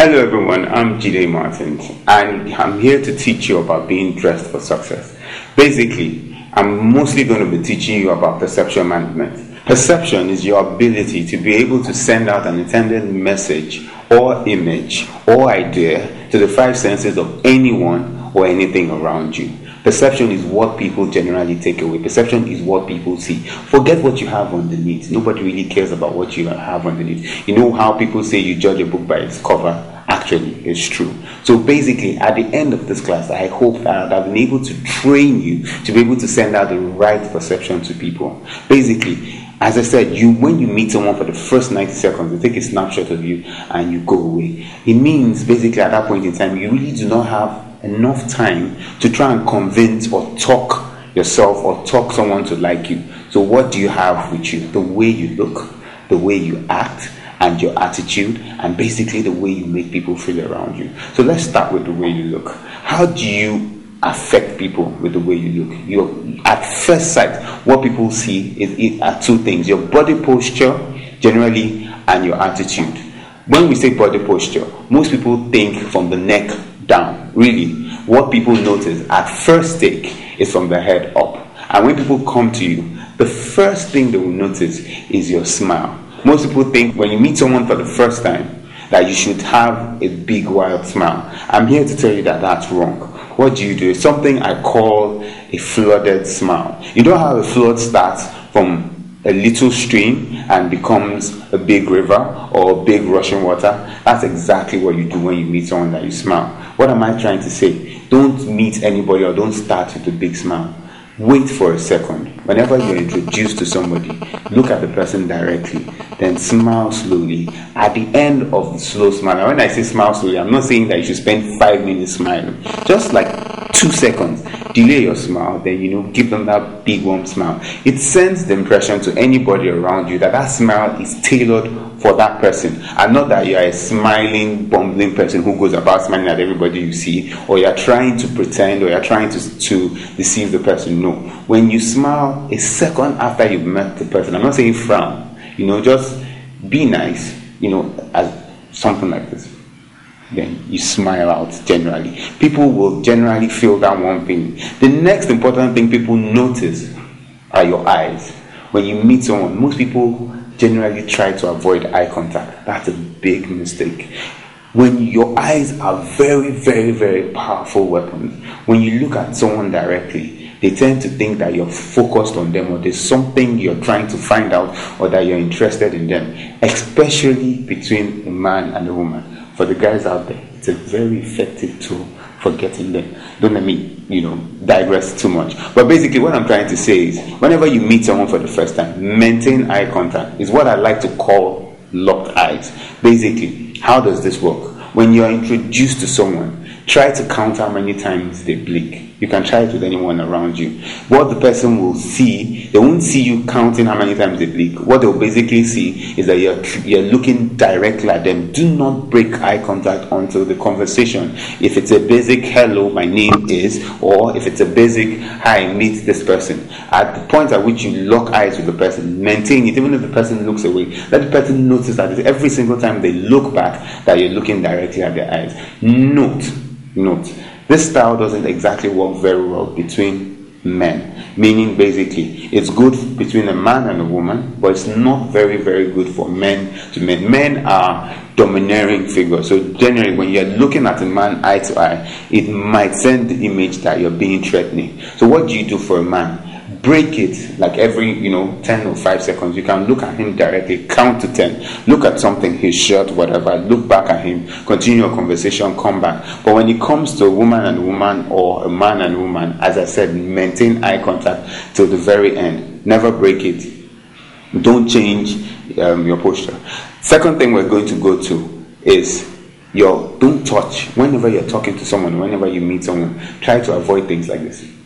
Hello everyone, I'm Jide Martins and I'm here to teach you about being dressed for success. Basically, I'm mostly going to be teaching you about perception management. Perception is your ability to be able to send out an intended message or image or idea to the five senses of anyone or anything around you. Perception is what people generally take away. Perception is what people see. Forget what you have underneath. Nobody really cares about what you have underneath. You know how people say you judge a book by its cover? Actually, it's true. So basically, at the end of this class, I hope that I've been able to train you to be able to send out the right perception to people. Basically, as I said, when you meet someone for the first 90 seconds, they take a snapshot of you and you go away. It means basically at that point in time, you really do not have enough time to try and convince or talk yourself or talk someone to like you. So what do you have with you? The way you look, the way you act, and your attitude, and basically the way you make people feel around you. So let's start with the way you look. How do you affect people with the way you look? At first sight, what people see are two things: your body posture generally and your attitude. When we say body posture, most people think from the neck down. Really, what people notice at first take is from the head up. And when people come to you, the first thing they will notice is your smile. Most people think when you meet someone for the first time that you should have a big wild smile. I'm here to tell you that that's wrong. What do? It's something I call a flooded smile. You know how a flood starts from a little stream and becomes a big river or big rushing water? That's exactly what you do when you meet someone that you smile. What am I trying to say? Don't meet anybody or don't start with a big smile. Wait for a second. Whenever you're introduced to somebody, look at the person directly, then smile slowly. At the end of the slow smile, and when I say smile slowly, I'm not saying that you should spend 5 minutes smiling. Just like 2 seconds, delay your smile, then give them that big warm smile. It sends the impression to anybody around you that smile is tailored for that person, and not that you are a smiling, bumbling person who goes about smiling at everybody you see, or you're trying to pretend, or you're trying to deceive the person. No. When you smile a second after you've met the person, I'm not saying frown, just be nice, as something like this. Then you smile out generally. People will generally feel that one thing. The next important thing people notice are your eyes. When you meet someone, most people generally try to avoid eye contact. That's a big mistake. When your eyes are very, very, very powerful weapons. When you look at someone directly, they tend to think that you're focused on them, or there's something you're trying to find out, or that you're interested in them, especially between a man and a woman. For the guys out there, it's a very effective tool for getting them. Don't let me, digress too much. But basically what I'm trying to say is, whenever you meet someone for the first time, maintain eye contact. It's what I like to call locked eyes. Basically, how does this work? When you're introduced to someone, try to count how many times they blink. You can try it with anyone around you. What the person will see, they won't see you counting how many times they blink. What they'll basically see is that you're looking directly at them. Do not break eye contact until the conversation. If it's a basic hello, my name is, or if it's a basic hi, meet this person. At the point at which you lock eyes with the person, maintain it. Even if the person looks away, let the person notice that every single time they look back, that you're looking directly at their eyes. Note, this style doesn't exactly work very well between men. Meaning, basically, it's good between a man and a woman, but it's not very, very good for men to men. Men are domineering figures. So generally, when you're looking at a man eye to eye, it might send the image that you're being threatening. So what do you do for a man? Break it like every 10 or 5 seconds. You can look at him directly, count to 10, look at something, his shirt, whatever, look back at him, continue your conversation, come back. But when it comes to a woman and a woman, or a man and a woman, as I said, maintain eye contact till the very end. Never break it. Don't change your posture. Second thing we're going to go to is don't touch. Whenever you're talking to someone, whenever you meet someone, try to avoid things like this.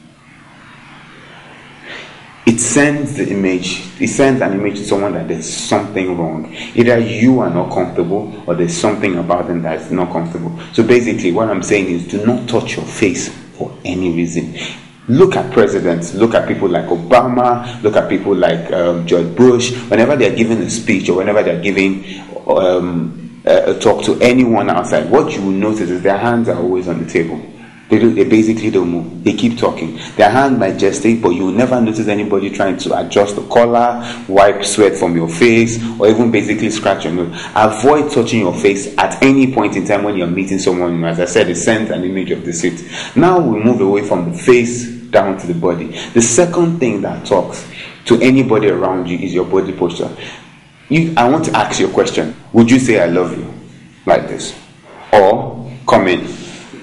It sends an image to someone that there's something wrong. Either you are not comfortable, or there's something about them that's not comfortable. So basically what I'm saying is, do not touch your face for any reason. Look at presidents, look at people like Obama, look at people like George Bush. Whenever they're giving a speech, or whenever they're giving talk to anyone outside, what you will notice is their hands are always on the table. They basically don't move. They keep talking. Their hand might gestate, but you will never notice anybody trying to adjust the collar, wipe sweat from your face, or even basically scratch your nose. Avoid touching your face at any point in time when you're meeting someone. As I said, it sends an image of deceit. Now we move away from the face down to the body. The second thing that talks to anybody around you is your body posture. I want to ask you a question. Would you say I love you like this? Or come in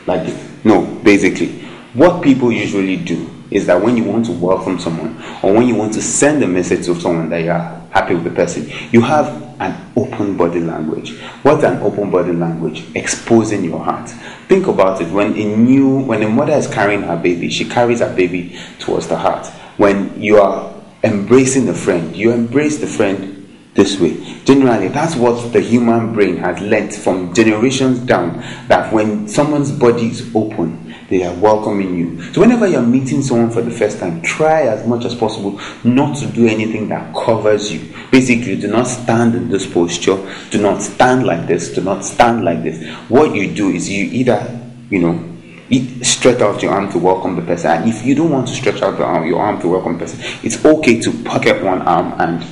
like this? No, basically, what people usually do is that when you want to welcome someone, or when you want to send a message to someone that you are happy with the person, you have an open body language. What's an open body language? Exposing your heart. Think about it. When a mother is carrying her baby, she carries her baby towards the heart. When you are embracing a friend, you embrace the friend this way. Generally, that's what the human brain has learnt from generations down, that when someone's body is open, they are welcoming you. So whenever you're meeting someone for the first time, try as much as possible not to do anything that covers you. Basically, do not stand in this posture, do not stand like this, do not stand like this. What you do is you either stretch out your arm to welcome the person, and if you don't want to stretch out your arm to welcome the person, it's okay to pocket one arm and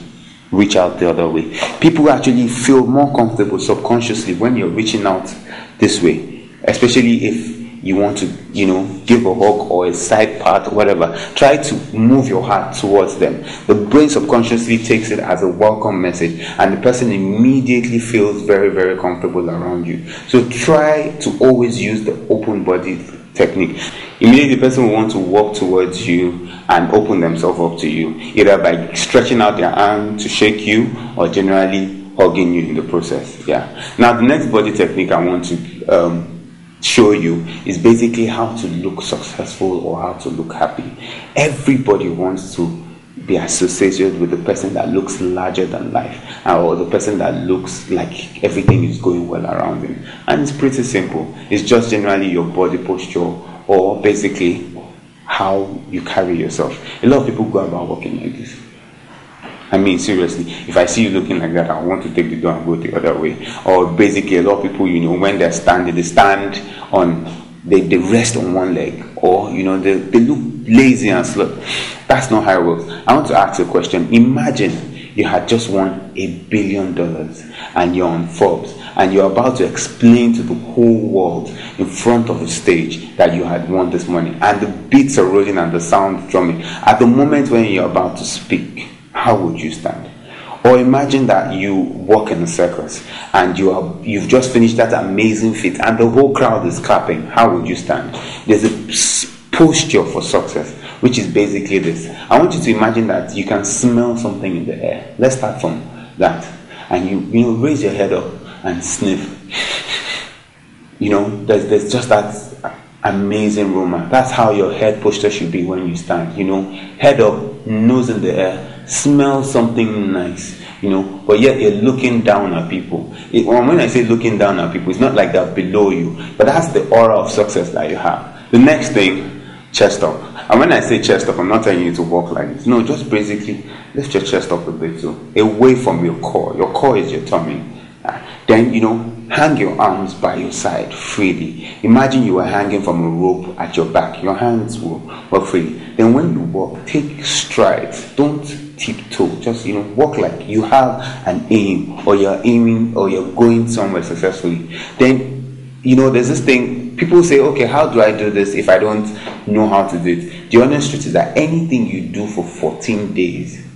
reach out the other way. People actually feel more comfortable subconsciously when you're reaching out this way, especially if you want to, give a hug or a side pat or whatever. Try to move your heart towards them. The brain subconsciously takes it as a welcome message, and the person immediately feels very, very comfortable around you. So try to always use the open body technique. Immediately the person will want to walk towards you and open themselves up to you, either by stretching out their arm to shake you or generally hugging you in the process. Now the next body technique I want to show you is basically how to look successful or how to look happy. Everybody wants to be associated with the person that looks larger than life, or the person that looks like everything is going well around him. And it's pretty simple. It's just generally your body posture, or basically how you carry yourself. A lot of people go about walking like this. I mean, seriously, if I see you looking like that, I want to take the door and go the other way. Or basically, a lot of people, when they're standing, they stand on, they rest on one leg, or they look lazy and slow. That's not how it works. I want to ask a question. Imagine you had just won $1 billion and you're on Forbes, and you're about to explain to the whole world in front of the stage that you had won this money, and the beats are rolling and the sound drumming. At the moment when you're about to speak, how would you stand? Or imagine that you walk in a circus and you've just finished that amazing feat and the whole crowd is clapping. How would you stand? There's a posture for success, which is basically this. I want you to imagine that you can smell something in the air. Let's start from that. And you raise your head up and sniff. There's just that amazing aroma. That's how your head posture should be when you stand. Head up, nose in the air, smell something nice, but yet you're looking down at people. When I say looking down at people, it's not like they're below you, but that's the aura of success that you have. The next thing, chest up. And when I say chest up, I'm not telling you to walk like this. No, just basically lift your chest up a bit too, away from your core. Your core is your tummy. Then, hang your arms by your side freely. Imagine you were hanging from a rope at your back. Your hands will walk freely. Then when you walk, take strides. Don't tiptoe. Just, walk like you have an aim, or you're aiming, or you're going somewhere successfully. Then, there's this thing. People say, okay, how do I do this if I don't know how to do it? The honest truth is that anything you do for 14 days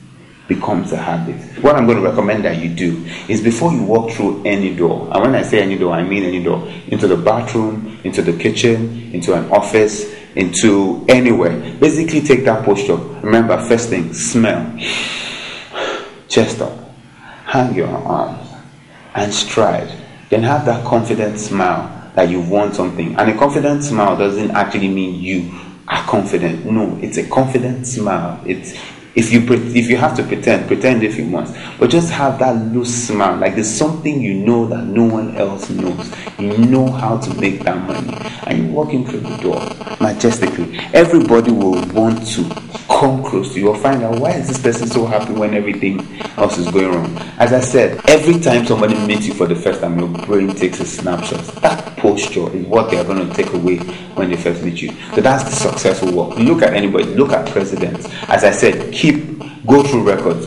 becomes a habit. What I'm going to recommend that you do is, before you walk through any door, and when I say any door, I mean any door, into the bathroom, into the kitchen, into an office, into anywhere, basically take that posture. Remember, first thing, smell, chest up, hang your arms and stride. Then have that confident smile that you've won something. And a confident smile doesn't actually mean you are confident. No, it's a confident smile. It's if you have to pretend if you want, but just have that loose smile, like there's something that no one else knows. You know how to make that money, and you walk in through the door majestically. Everybody will want to come close to you or find out, why is this person so happy when everything else is going wrong? As I said, every time somebody meets you for the first time, your brain takes a snapshot. That posture is what they are going to take away when they first meet you. So that's the successful work. Look at anybody, look at presidents. As I said, go through records,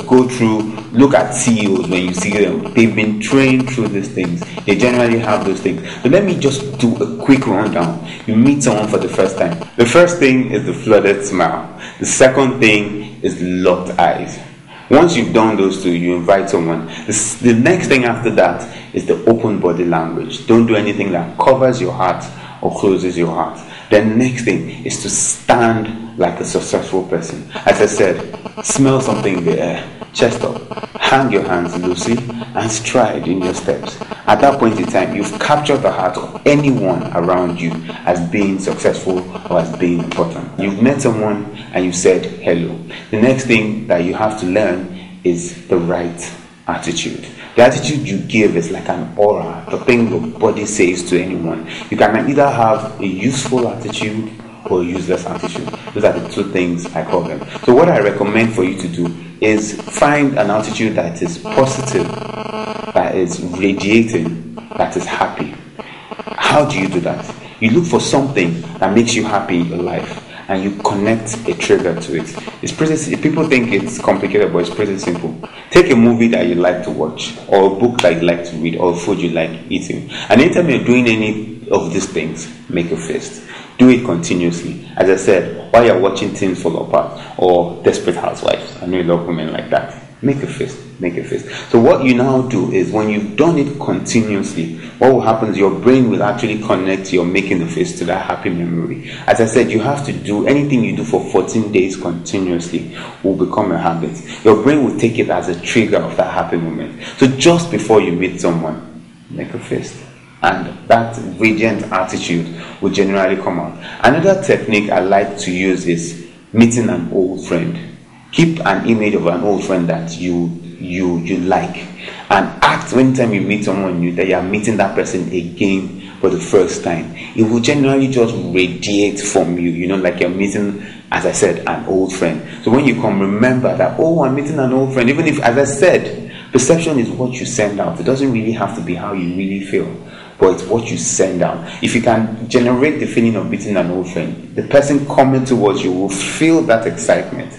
look at CEOs when you see them. They've been trained through these things. They generally have those things. So let me just do a quick rundown. You meet someone for the first time. The first thing is the flooded smile. The second thing is locked eyes. Once you've done those two, you invite someone. The next thing after that is the open body language. Don't do anything that covers your heart or closes your heart. The next thing is to stand like a successful person. As I said, smell something in the air, chest up, hang your hands loosely, and stride in your steps. At that point in time, you've captured the heart of anyone around you as being successful or as being important. You've met someone and you said hello. The next thing that you have to learn is the right attitude. The attitude you give is like an aura, the thing your body says to anyone. You can either have a useful attitude or a useless attitude. Those are the two things I call them. So what I recommend for you to do is find an attitude that is positive, that is radiating, that is happy. How do you do that? You look for something that makes you happy in your life, and you connect a trigger to it. It's pretty. People think it's complicated, but it's pretty simple. Take a movie that you like to watch, or a book that you like to read, or food you like eating. And anytime you're doing any of these things, make a fist. Do it continuously. As I said, while you're watching Things Fall Apart or Desperate Housewives, I know a lot of women like that. Make a fist. Make a fist. So what you now do is, when you've done it continuously, what will happen is your brain will actually connect your making the fist to that happy memory. As I said, you have to do anything you do for 14 days continuously will become a habit. Your brain will take it as a trigger of that happy moment. So just before you meet someone, make a fist. And that radiant attitude will generally come out. Another technique I like to use is meeting an old friend. Keep an image of an old friend that you like, and act anytime you meet someone new that you are meeting that person again for the first time. It will generally just radiate from you, like you're meeting, as I said, an old friend. So when you come, remember that, I'm meeting an old friend. Even if, as I said, perception is what you send out. It doesn't really have to be how you really feel, but it's what you send out. If you can generate the feeling of meeting an old friend, the person coming towards you will feel that excitement.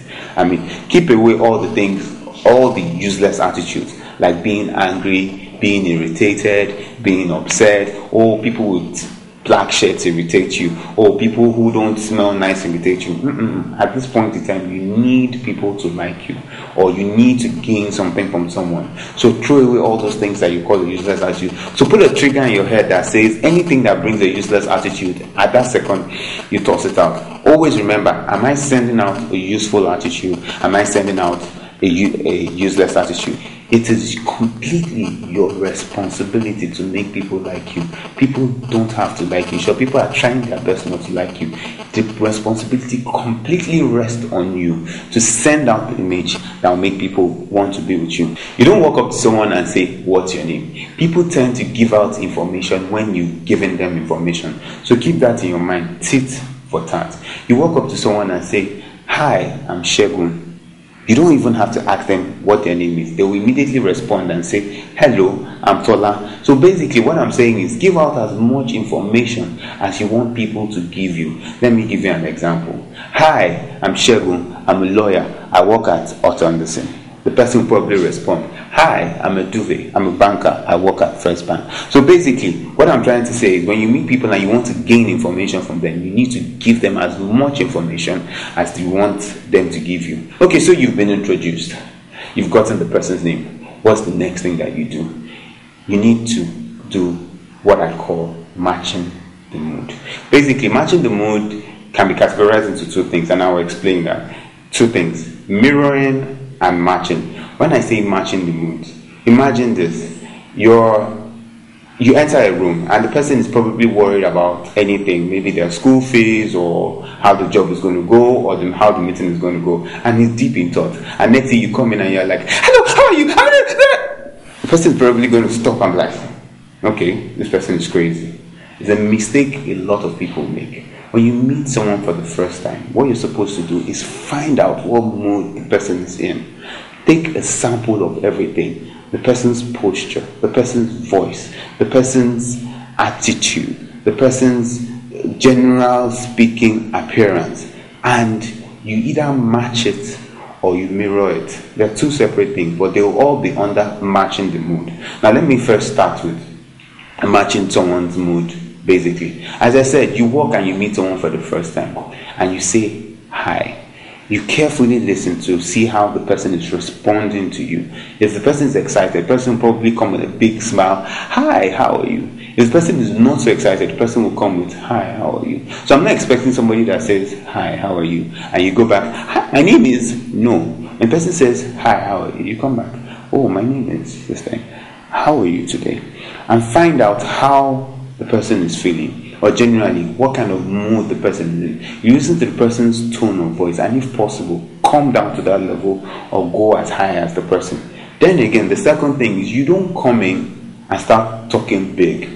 Keep away all the things, all the useless attitudes, like being angry, being irritated, being upset, or people with black shirts irritate you, or people who don't smell nice irritate you. At this point in time, you need people to like you, or you need to gain something from someone. So throw away all those things that you call a useless attitude. So put a trigger in your head that says anything that brings a useless attitude, at that second, you toss it out. Always remember, am I sending out a useful attitude? Am I sending out a useless attitude? It is completely your responsibility to make people like you. People don't have to like you. Sure, people are trying their best not to like you. The responsibility completely rests on you to send out the image that will make people want to be with you. You don't walk up to someone and say, "What's your name?" People tend to give out information when you're giving them information. So keep that in your mind, tit for tat. You walk up to someone and say, "Hi, I'm Shegun." You don't even have to ask them what their name is. They will immediately respond and say, "Hello, I'm Tola." So basically what I'm saying is, give out as much information as you want people to give you. Let me give you an example. "Hi, I'm Shegun. I'm a lawyer. I work at Otto Anderson." The person will probably respond, "Hi, I'm a duvet. I'm a banker. I work at First Bank." So basically, what I'm trying to say is, when you meet people and you want to gain information from them, you need to give them as much information as you want them to give you. Okay, so you've been introduced. You've gotten the person's name. What's the next thing that you do? You need to do what I call matching the mood. Basically, matching the mood can be categorized into two things, and I will explain that. Two things: mirroring and matching. When I say matching the mood, imagine this. You enter a room and the person is probably worried about anything, maybe their school fees, or how the job is going to go, or how the meeting is going to go, and he's deep in thought. And next thing you come in and you're like, "Hello, how are you?" The person is probably going to stop and be like, okay, this person is crazy. It's a mistake a lot of people make. When you meet someone for the first time, what you're supposed to do is find out what mood the person is in. Take a sample of everything: the person's posture, the person's voice, the person's attitude, the person's general speaking appearance, and you either match it or you mirror it. They're two separate things, but they'll all be under matching the mood. Now, let me first start with matching someone's mood. Basically, as I said, you walk and you meet someone for the first time and you say hi. You carefully listen to see how the person is responding to you. If the person is excited, the person will probably come with a big smile. Hi, how are you? If the person is not so excited, the person will come with, hi, how are you? So I'm not expecting somebody that says, hi, how are you? And you go back, hi, my name is, no. When the person says, hi, how are you? You come back, oh, my name is this thing. How are you today? And find out how the person is feeling, or generally what kind of mood the person is in. You listen to the person's tone of voice, and if possible, come down to that level or go as high as the person. Then again, the second thing is you don't come in and start talking big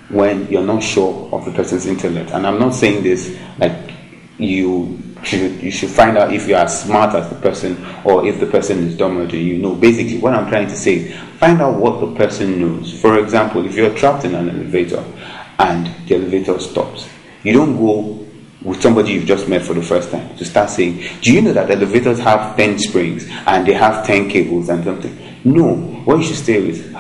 when you're not sure of the person's intellect. And I'm not saying this like you should find out if you are as smart as the person or if the person is dumber than you. No, basically what I'm trying to say is find out what the person knows. For example, if you're trapped in an elevator and the elevator stops, you don't go with somebody you've just met for the first time to start saying, do you know that elevators have 10 springs and they have 10 cables and something? No, what you should stay with,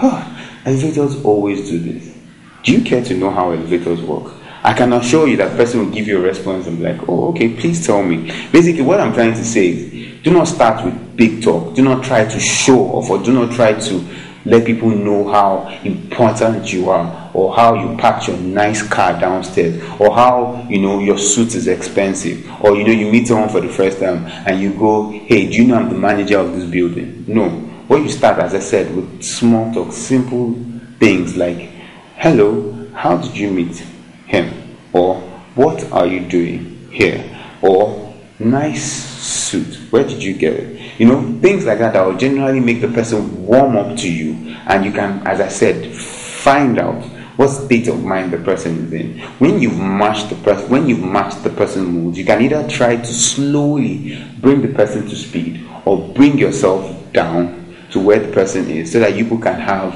elevators always do this. Do you care to know how elevators work? I can assure you that person will give you a response and be like, oh, okay, please tell me. Basically, what I'm trying to say is, do not start with big talk. Do not try to show off, or do not try to let people know how important you are, or how you packed your nice car downstairs, or how, your suit is expensive, or, you meet someone for the first time and you go, hey, do you know I'm the manager of this building? No. What you start, as I said, with small talk, simple things like, hello, how did you meet him? Or what are you doing here? Or nice suit, where did you get it? Things like that will generally make the person warm up to you, and you can, as I said, find out what state of mind the person is in. When you've matched the person's mood, you can either try to slowly bring the person to speed or bring yourself down to where the person is, so that you can have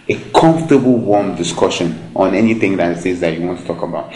a comfortable, warm discussion on anything that it is that you want to talk about.